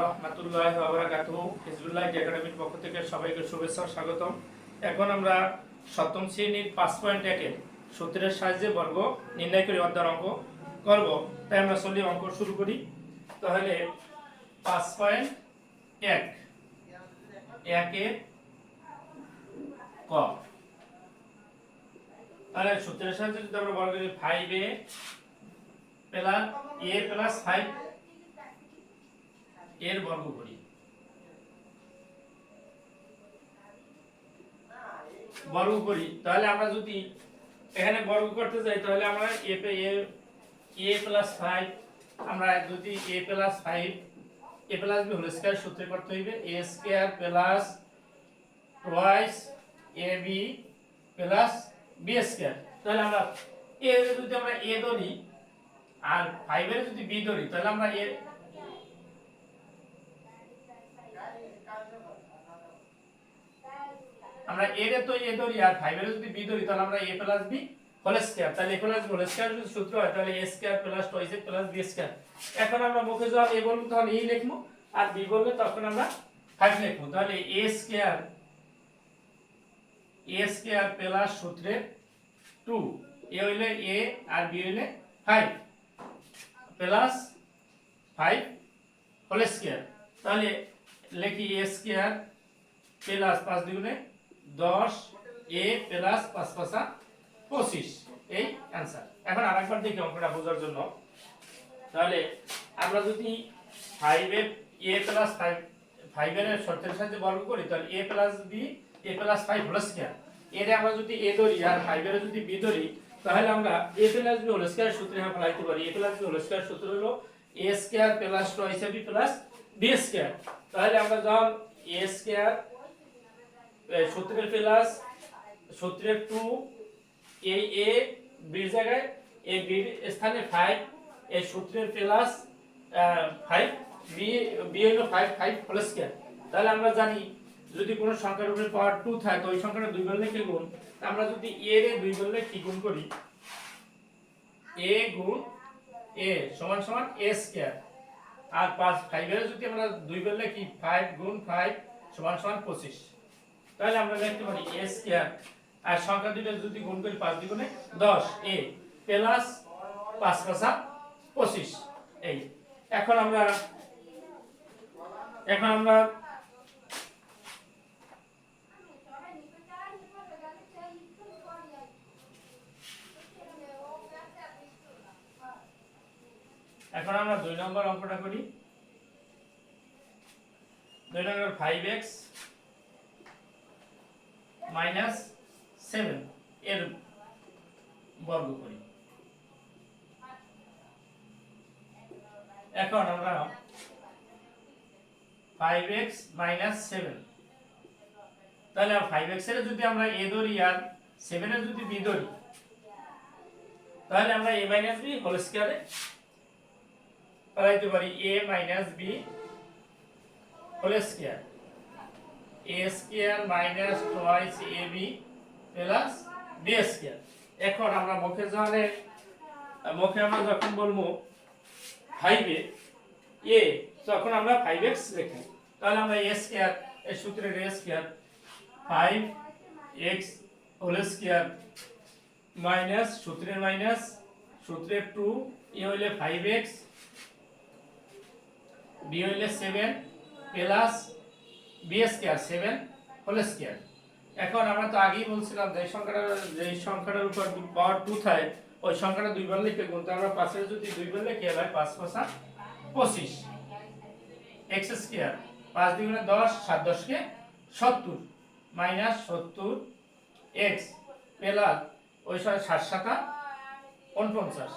রাহমাতুল্লাহি ওয়া বারাকাতুহু। হিজবুল্লাহ একাডেমির পক্ষ থেকে সবাইকে শুভেচ্ছা ও স্বাগতম। এখন আমরা সপ্তম শ্রেণীর 5.1 এর সূত্রের সাহায্যে বর্গ নির্ণয় করে অধ্যায়ের অঙ্ক করব। তাই আমরা চলি অঙ্ক শুরু করি। তাহলে 5.1 এর ক, তাহলে সূত্রের সাহায্যে যদি আমরা বর্গ করি 5a প্লাস 5 এর বর্গ করি, তাহলে আমরা যদি এখানে বর্গ করতে যাই তাহলে আমরা a প্লাস 5, আমরা যদি a plus 5 a plus b whole square সূত্রে করতে হইবে a square plus twice ab plus b square. তাহলে আমরা a এর যদি আমরা a ধরি আর 5 এর যদি b ধরি তাহলে আমরা a এর তো a ধরি আর 5 এর যদি b ধরি তাহলে আমরা a plus b whole square. তাহলে a plus b whole square যদি সূত্র হয় তাহলে a square plus twice a plus b square. এখন আমরা মুখে যখন a বলবো তখন a লিখবো আর b বললে তখন আমরা 5 লিখবো। তাহলে a স্কয়ার প্লাস সূত্রে 2, a হইলে a আর b হইলে 5 প্লাস 5 হোল স্কয়ার। তাহলে লিখি a স্কয়ার প্লাস 5 দুগুণে 10 a প্লাস 5 5 25, এই आंसर। এখন আরেকবার দেখি অঙ্কটা বোঝার জন্য। তাহলে আমরা যদি 5 এর a প্লাস 5 এর শর্তের সাথে বর্গ করি তাহলে a plus b a plus 5 whole square. এর আমরা যদি a ধরি আর 5 এর যদি b ধরি তাহলে আমরা a plus b whole square সূত্রে আমরা লিখতে পারি a plus b whole square সূত্র হলো a square plus twice ab plus b square. তাহলে আমরা যখন a স্কয়ার সূত্রের প্লাস সূত্রের 2 a b এর জায়গায় a b এর স্থানে 5 এই সূত্রের প্লাস 5 b হলো 5 হোল স্কয়ার। তাহলে আমরা জানি যদি কোনো সংখ্যার উপরে পাওয়ার 2 থাকে তো ওই সংখ্যাটা 2 বার লিখে গুণ। আমরা যদি a এর 2 বার লিখে কি গুণ করি a গুণ a সমান সমান a স্কয়ার আর 5 এর যদি আমরা 2 বার লিখি 5 গুণ 5 সমান সমান 25। তাহলে আমরা লিখতে পারি a স্কয়ার আর সংখ্যা দুটো যদি গুণ করি 5 দ্বিগুণে 10 a প্লাস 5 5 25 এই। এখন আমরা এখন আমরা 2 নম্বর অঙ্কটা করি। 2 নম্বর 5x মাইনাস 7 এর বর্গ করি। এখন আমরা 5x মাইনাস 7, তাহলে 5x এর যদি আমরা a ধরি আর 7 এর যদি b ধরি তাহলে আমরা a মাইনাস b হোল স্কয়ারে পাইতে পারি a minus b whole square a square minus twice ab plus b square. এখন আমরা মুখে আমরা যখন বলবো 5 a তখন আমরা 5x লিখি। তাহলে আমরা a স্কয়ার এই সূত্রের a square 5x whole square minus সূত্রের 2 a হইলে 5x b হইলে 7 plus b square 7 whole square. এখন আমরা তো আগেই বলছিলাম যে সংখ্যাটার উপর পাওয়ার 2 থাকে ওই সংখ্যাটা 2 বার লিখে গুণ। আমরা 5 এর যদি 2 বার লিখি হয় 5 5 25 x স্কয়ার 5 দ্বিগুণে 10 7 10 কে 70 মাইনাস 70 x প্লাস ওই 7 7 49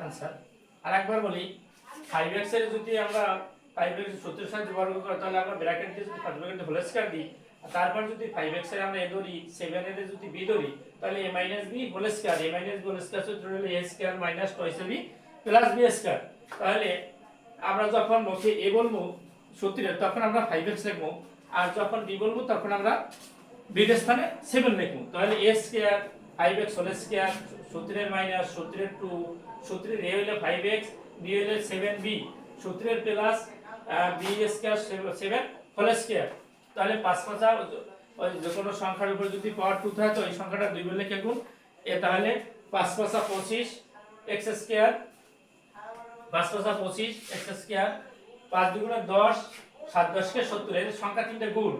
आंसर। আরেকবার বলি 5x এর যদি আমরা 5x সূত্রের সাহায্যে বর্গ করি তাহলে আমরা ব্র্যাকেট দিয়ে যদি 5 ব্র্যাকেট হোল স্কয়ার দিই আর তারপর যদি 5x এর আমরা a ধরি 7 এর যদি b ধরি তাহলে a b whole square whole square সূত্র হলো a square minus twice b plus b square. তাহলে আমরা যখন মুখে a বলবো সূত্রে তখন আমরা 5x লিখব আর যখন b বলবো তখন আমরা b এর স্থানে 7 লিখব। তাহলে a square 5x whole square সূত্রের মাইনাস সূত্রের 2 সূত্রের a হলো 5x b হলো 7b সূত্রের plus B square 7 whole square. তাহলে 5 5 ওই যে কোনো সংখ্যার উপর যদি পাওয়ার 2 থাকে তো ওই সংখ্যাটা 2 বার লিখে গুণ। তাহলে 5 5 25 x স্কয়ার, 5 5 25 x স্কয়ার, 5 দুগুণে 10, 7 10 কে 70, এর সংখ্যা তিনটে গুণ।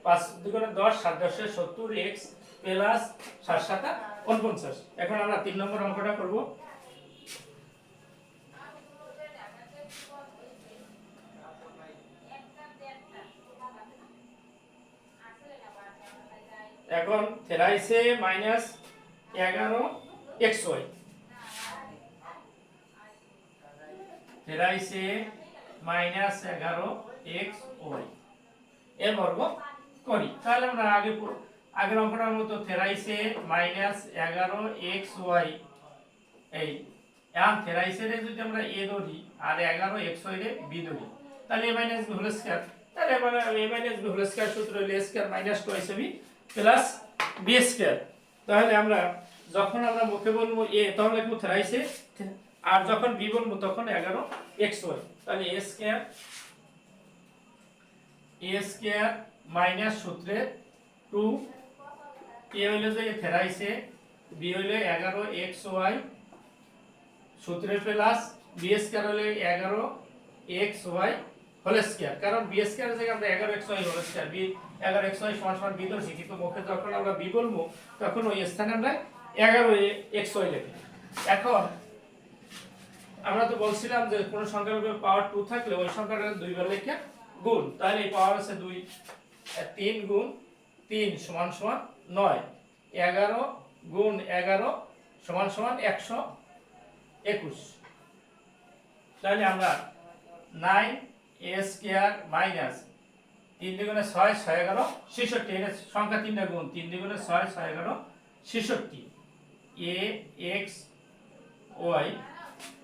5 দুগুণে 10, 7 10 কে 70 x প্লাস 7 7 49। এখন আমরা 3 নম্বর অঙ্কটা করব। এখন থেরাইসে মাইনাস 11 xy, থেরাইসে মাইনাস 11 xy এর বর্গ করি। তাহলে আমরা আগের অঙ্কটার মতো থেরাইসে মাইনাস 11 xy, এই এখন থেরাইসের যদি আমরা a ধরি আর 11 xy রে b ধরি, তাহলে a minus b whole square. তাহলে মানে a minus b whole square সূত্র হলো a square minus 2ab plus b square. তাহলে আমরা যখন আমরা মুখে বলবো a তখন লিখব থেরাইসে, আর যখন b বলবো তখন 11 xy। তাহলে a স্কয়ার মাইনাস সূত্রে 2, a হইলো যে থেরাইসে, b হইলো 11 xy সূত্রে প্লাস b স্কয়ার হলো 11 xy হোল স্কয়ার। কারণ b স্কয়ার এর জায়গায় আমরা 11 xy whole square, b 11 xy সমান সমান b ধরছি, কিন্তু মুখে যখন আমরা b বলবো তখন ওই স্থানে আমরা 11 xy লিখি। এখন আমরা তো বলছিলাম যে কোন সংখ্যার উপরে পাওয়ার 2 থাকলে ওই সংখ্যাটা দুইবার লিখে গুণ। তাহলে এই পাওয়ার আছে 2, 3 গুণ 3 সমান সমান 9, 11 গুণ 11 সমান সমান 121। তাহলে আমরা 9 a স্কয়ার মাইনাস 3 দুগুণে 6, 6 11 66, এর সংখ্যা 3টা গুণ, 3 দুগুণে 6, 6 11 66 a x y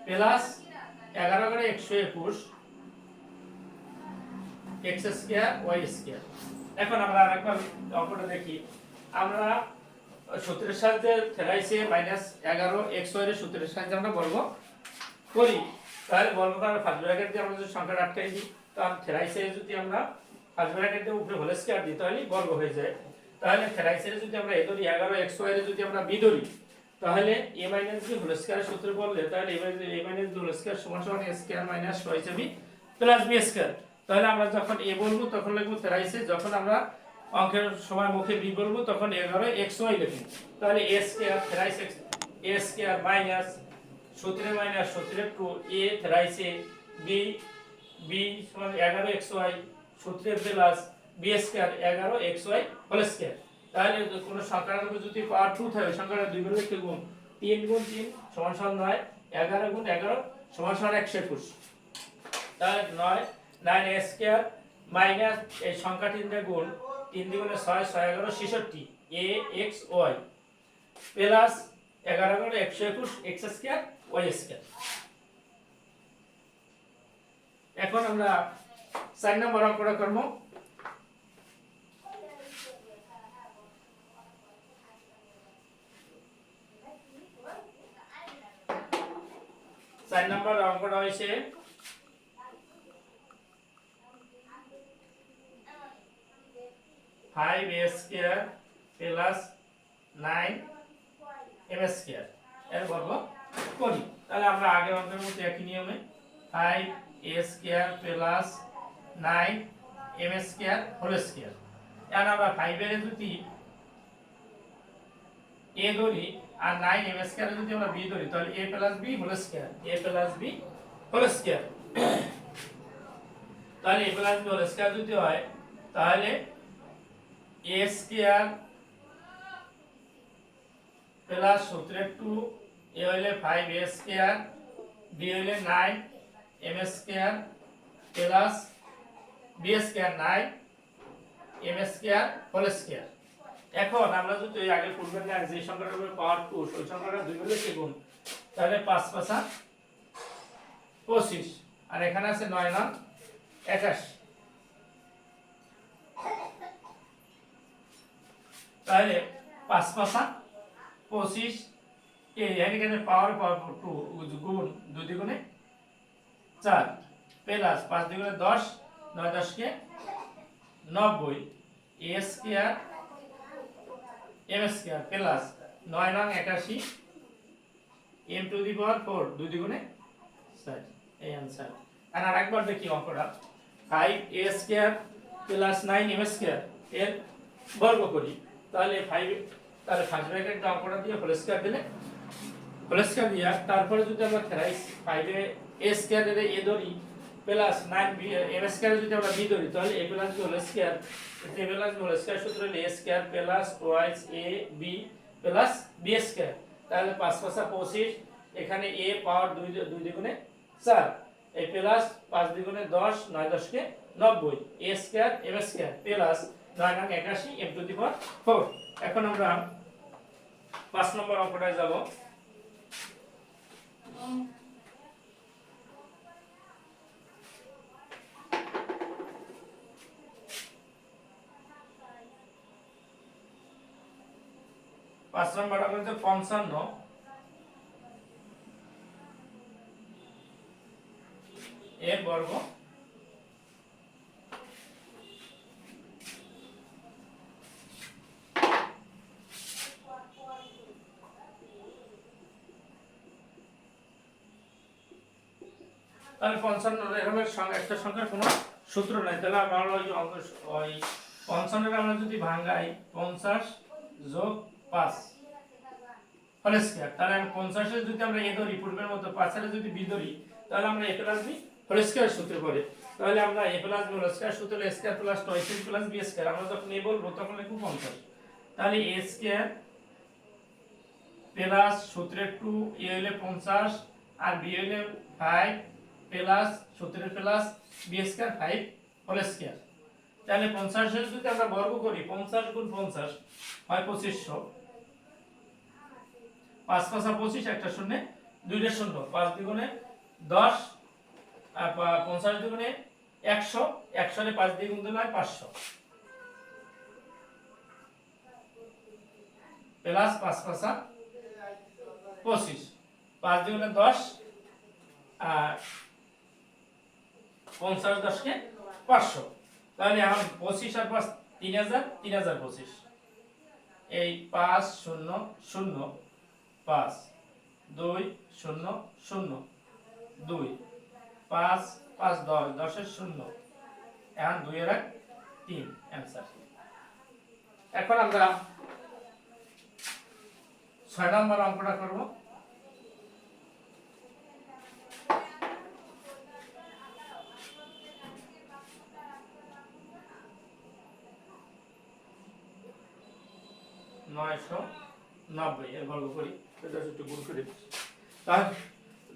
প্লাস 11 করে 121 x স্কয়ার y স্কয়ার। এখন আমরা আরেকবার অঙ্কটা দেখি। আমরা সূত্রের সাহায্যে থেরাইসে মাইনাস 11 xy এর সূত্রের সাহায্যে আমরা বর্গ করি। তাহলে বর্গ করার ফার্স্ট ব্র্যাকেট দিয়ে আমরা যদি সংখ্যাটা আটকাই দিই, তাহলে থেরাইসে যদি আমরা ফার্স্ট ব্র্যাকেট দিয়ে উপরে হোল স্কয়ার দিই তাহলে বর্গ হয়ে যায়। তাহলে থেরাইসে যদি আমরা a ধরি 11 xy এর যদি আমরা b ধরি, তাহলে a minus b whole square সূত্র বললে তাহলে a minus b whole square সমান সমান a square minus 2ab plus b square. তাহলে আমরা যখন a বলবো তখন লিখব থেরাইসে, যখন আমরা অঙ্কের সময় মুখে b বলবো তখন 11 xy লিখব। তাহলে a স্কয়ার থেরাইসে a স্কয়ার মাইনাস সূত্রে মাইনাস সূত্রে 2 a থেরাইসে b সমান 11 xy সূত্রে plus b square 11 xy whole square. তাহলে কোন সংখ্যার উপর যদি পাওয়ার 2 থাকে সংখ্যাটা দুই বার লিখে গুণ, 3 গুণ 3 সমান সমান 9, 11 গুণ 11 সমান সমান 121। তাহলে 9 a স্কয়ার মাইনাস এই সংখ্যা 3টা গুণ, 3 দুগুণে 6, 6 11 66 a x y প্লাস 11 গুণ 121 x স্কয়ার y স্কয়ার। এখন আমরা 4 নম্বর অঙ্কটা করব। চার নম্বর অঙ্কটা হয়েছে 5a square plus 9m square এর বর্গ করি। তাহলে আমরা আগের অঙ্কের মতো একই নিয়মে 5a square plus 9m square whole square. এখন আমরা 5 এর যদি a ধরি আর 9m স্কয়ার যদি আমরা b ধরি, তাহলে a plus b whole square, a plus b whole square. তাহলে a plus b whole square যদি হয় তাহলে a স্কয়ার প্লাস সূত্রে 2 a হইলে 5a স্কয়ার, b হইলে 9m square plus b square 9m square whole square. এখন আমরা যদি ওই আগে পূর্বের না যে সংখ্যাটার উপরে পাওয়ার 2 ওই সংখ্যাটা দুই বার লিখে গুণ, তাহলে 5 5 25 আর এখানে আছে 9 9 21। তাহলে 5 5 25 এই এখানে পাওয়ার 2 গুণ 2 দ্বিগুণে 4 প্লাস 5 দুগুণে 10 9 10 কে 90 a square m square plus 9 নং 81 m টু দি পাওয়ার 4 2 দুগুণে 4 এই आंसर আর আরেকবার দেখি অঙ্কটা 5 a square plus 9 m square এর বর্গ করি তাহলে 5 তাহলে ফার্স্ট ব্র্যাকেটে অঙ্কটা দিয়ে হোল স্কয়ার দিলে হোল স্কয়ার দিয়া তারপরে যদি আমরা থ্রাইস 5 এ a স্কয়ার এর a ধরি প্লাস 9 b m স্কয়ার যদি আমরা b ধরি তাহলে a plus b whole square a plus b whole square সূত্র হলো a square plus twice a b plus b square তাহলে 5 5 25 এখানে a পাওয়ার 2 দ্বিগুণে 4 a প্লাস 5 দ্বিগুণে 10 9 10 কে 90 a square m square plus 9 নং 81 m টু দি পাওয়ার 4 এখন আমরা 5 নম্বর অঙ্কটায় যাব पांच नंबर হচ্ছে 55 এর বর্গ তাহলে 55 এরকমের একটা সংখ্যার কোনো সূত্র নাই তাহলে আমরা ওই 55 এর আমরা যদি ভাঙাই 50 যোগ 5 হোল স্কয়ার তাহলে 50 এর যদি আমরা a ধরি পূর্বের মতো 5 এর যদি b ধরি তাহলে আমরা a plus b whole square সূত্র পড়ে তাহলে আমরা a plus b whole square সূত্র a square plus 2a plus b square আমরা যখন a বলবো তখন লিখব 50 তাহলে a স্কয়ার প্লাস সূত্রে 2 a হলে 50 আর b হলে 5 প্লাস সূত্রে plus b square 5 whole square তাহলে 50 এর যদি আমরা বর্গ করি 50 গুণ 50 হয় 2500 5 5 25 একটা শূন্য দুইটা শূন্য 5 দ্বিগুণে 10 আর 50 দ্বিগুণে 100 100 এর 5 দ্বিগুণ দিলে হয় 500 প্লাস 5 5 25 5 দ্বিগুণে 10 আর 50 10 কে 500 তাহলে এখন 25 আর 5 3000 3025 এই 5 0 0 5 2 0 0 2 5 5 10 10 এর 0 এখন 2 এর 3 आंसर এখন আমরা 6 নম্বর অঙ্কটা করব নয়শো 90 এর বর্গ করি এটা একটু গুণ করে দিচ্ছি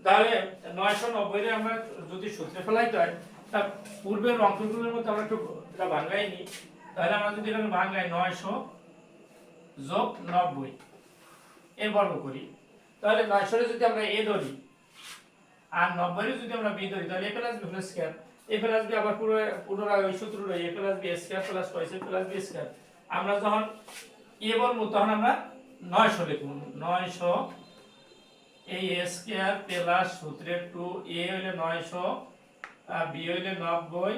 তাহলে 990 এর আমরা যদি সূত্রে ফেলাইতে হয় তা পূর্বের অঙ্কগুলোর মধ্যে আমরা একটু এটা ভাঙাই নি তাহলে আমরা যদি এখানে ভাঙাই 900 যোগ 90 এর বর্গ করি তাহলে 900 এর যদি আমরা a ধরি আর 90 এর যদি আমরা b ধরি তাহলে a plus b whole square a plus b আবার পুনরায় ওই সূত্র রয় a plus b square plus 2a plus b square আমরা যখন a বলবো তখন আমরা 900 লিখব 900 এই a স্কয়ার প্লাস সূত্রে 2a হইলে 900 আর b হইলে 90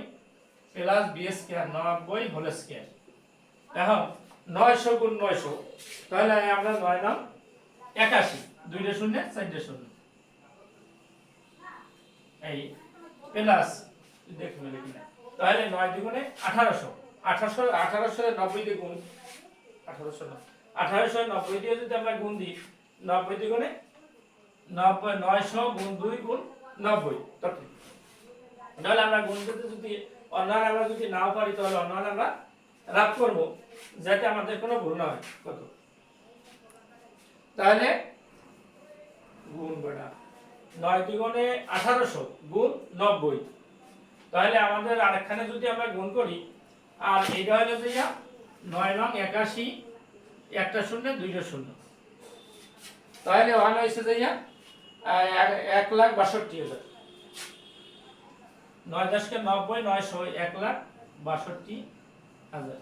plus b square 90 whole square এখন 900 গুণ 900 তাহলে আমরা 9 নাম 81 দুইটা শূন্য চারটা শূন্য এই প্লাস দেখবেন কিনা তাহলে 9 দ্বিগুণে 1800 1800 এর 90 দ্বিগুণ 1890 দিয়ে যদি আমরা গুণ দিই 90 দ্বিগুণে 90 900 গুণ 2 গুণ 90 তত তাহলে আমরা গুণ করতে যদি অন্যান্য আমরা যদি নাও পারি তাহলে অন্যান্য আমরা রাখ করব যাতে আমাদের কোনো ভুল না হয় কত তাহলে গুণ বড়া 9 দ্বিগুণে 1800 গুণ 90 তাহলে আমাদের আরেকখানে যদি আমরা গুণ করি আর এইটা হলো যে 9 নং 81 একটা শূন্য দুইটা শূন্য তাহলে ওয়ান হইছে যে 1,62,000 9 10 কে 90 900 1,62,000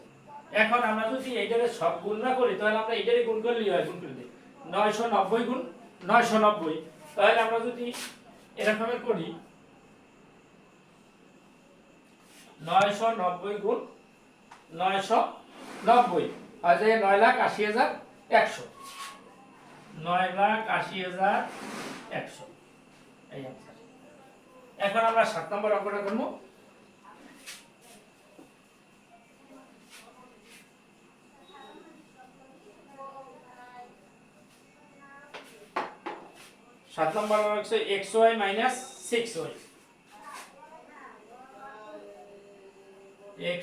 এখন আমরা যদি এইটারে সব গুণ না করি তাহলে আমরা এইটারে গুণ করলেই হয় গুণ করে দিই 990 গুণ 990 তাহলে আমরা যদি এরকমের করি 990 গুণ 990 আর যে 9,80,100 9,80,100 এই आंसर। এখন আমরা 7 নম্বর অঙ্কটা করব। সাত নম্বর হচ্ছে xy minus 6y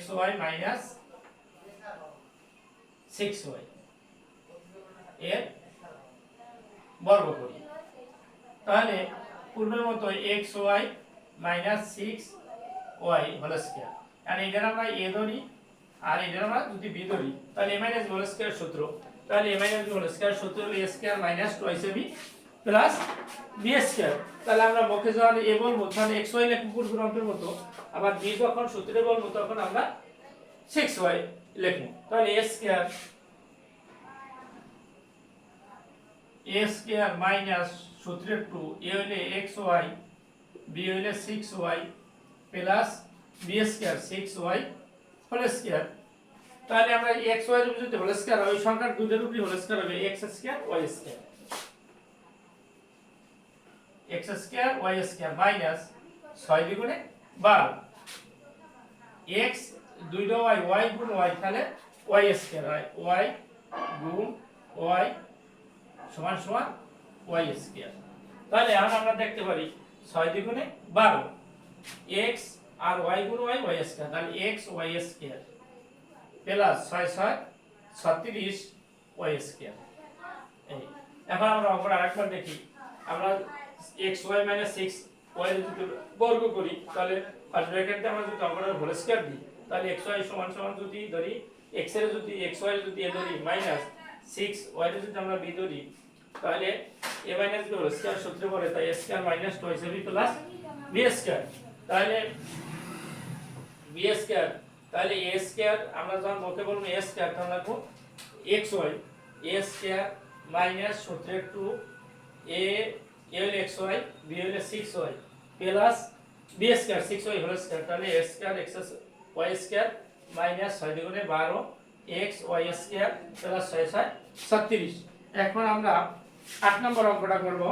xy minus 6y এর বর্গ করি। তাহলে পূর্বের মতো xy minus 6y whole square, আর এটার আমরা a ধরি আর এটার আমরা যদি b ধরি তাহলে a minus b whole square সূত্র। তাহলে a minus b whole square সূত্র হলো a square minus 2ab plus b square. তাহলে আমরা মুখে যখন a বলবো তাহলে xy লিখব পূর্বের অঙ্কের মতো, আবার b যখন সূত্রে বলবো তখন আমরা 6y লিখব। তাহলে a স্কয়ার মাইনাস সূত্রের 2 a হইলে xy b হইলে 6y plus b square 6y whole square. তাহলে আমরা xy এর যদি হোল স্কয়ার হয় ওই সংখ্যার দুইটার উপরই হোল স্কয়ার হবে x square y square, x square y square minus 6 দ্বিগুণে 12 x দুইটা y গুণ y তাহলে y স্কয়ার হয় y গুণ y সমান সমান y স্কয়ার। তাহলে এখন আমরা দেখতে পারি 6 দ্বিগুণে 12 x আর y গুণ y স্কয়ার, তাহলে x y square plus 6 6 36 y square. এই এখন আমরা অঙ্কটা আরেকবার দেখি। আমরা xy 6y এর যদি বর্গ করি তাহলে ফার্স্ট ব্র্যাকেটে আমরা যদি অঙ্কটার হোল স্কয়ার দিই তাহলে xy সমান সমান যদি ধরি x এর যদি xy এর যদি a ধরি মাইনাস 6y এর যদি আমরা b ধরি তাহলে a minus b whole square সূত্রে পড়ে তাই a square minus 2ab plus b square. তাহলে b স্কয়ার তাহলে a স্কয়ার আমরা যখন মুখে বলবো a স্কয়ার তাহলে লিখব xy a স্কয়ার মাইনাস সূত্রে 2 a হলো xy b হলো 6y plus b square 6y whole square. তাহলে a square x y square minus 6 দ্বিগুণে 12 x y স্কয়ার প্লাস 6 6 36। এখন আমরা 8 নম্বর অঙ্কটা করব।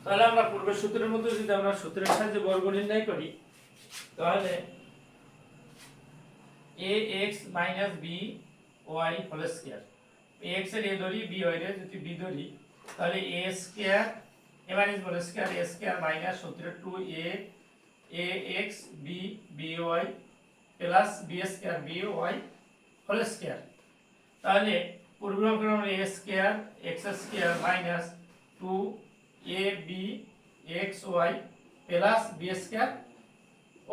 তাহলে আমরা পূর্বের সূত্রের মধ্যে যদি আমরা সূত্রের সাহায্যে বর্গ নির্ণয় করি তাহলে ax b y whole square ax এর a ধরি b y এর যদি b ধরি তাহলে a square a minus whole square a square minus সূত্রের 2a ax b by plus b square by whole square. তাহলে পূর্বের অঙ্কের আমরা a square x square minus 2ab xy plus b square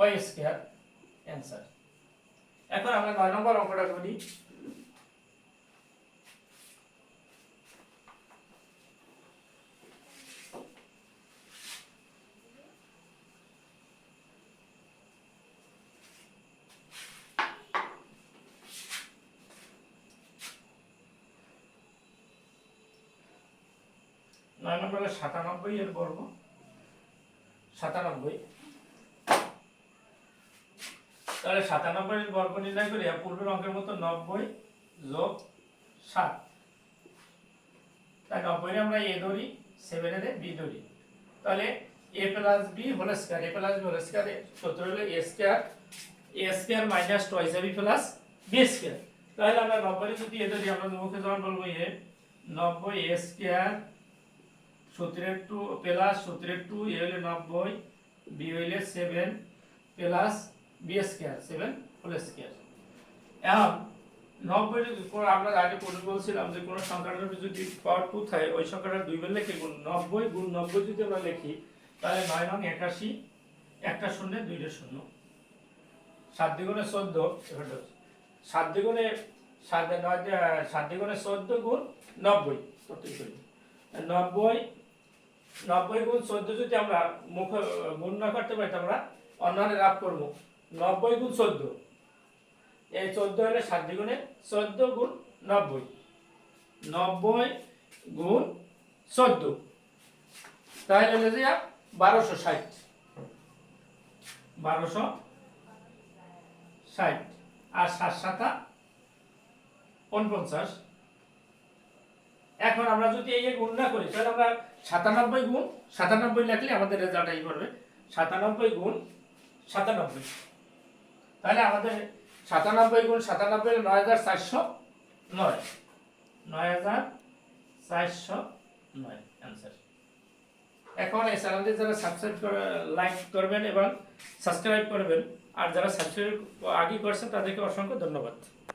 y square answer. এখন আমরা 9 নম্বর অঙ্কটা করি। নয় নম্বর হলো 97 এর বর্গ 97। তাহলে 97 এর বর্গ নির্ণয় করি পূর্বের অঙ্কের মতো 90 যোগ 7। তাই 90 এর আমরা a ধরি 7 এর b ধরি তাহলে a plus b whole square a plus b whole square সূত্র হলো a square minus 2ab plus b square. তাহলে আমরা 90 এর যদি a ধরি আমরা মুখে যখন বলবো a 90 a স্কয়ার সূত্রের 2 প্লাস সূত্রের 2 a হলো 90 b হইলে 7 plus b square 7 whole square. এখন 90 যদি আমরা আগে পড়ে বলছিলাম যে কোন সংখ্যাটার যদি পাওয়ার 2 থাকে ওই সংখ্যাটা 2 বার লিখে গুণ 90 গুণ 90 যদি আমরা লিখি তাহলে 9 নং 81 একটা শূন্য দুইটা শূন্য 7 দ্বিগুণে 14 এবার 7 দ্বিগুণে 7 দ্বিগুণে 14 গুণ 90 প্রত্যেক করি 90 গুণ 14 যদি আমরা মুখে গুণ না করতে পারি আমরা অন্যরে রাফ করব 90 গুণ 14 এই 14 হলে 7 দ্বিগুণে 14 গুণ 90 90 গুণ 14 তাহলে হলো যে 1260 আর 7 7 49 এখন আমরা যদি এই গুণ না করি তাহলে আমরা 97 গুণ 97 লিখলে আমাদের রেজাল্ট এই করবে 97 গুণ 97 তাহলে আমাদের 97 গুণ 97 9409 9409 आंसर এখন এই চ্যানেলটি যারা সাবস্ক্রাইব করে লাইক করবেন এবং সাবস্ক্রাইব করবেন আর যারা সাবস্ক্রাইব আগে করেছেন তাদেরকে অসংখ্য ধন্যবাদ।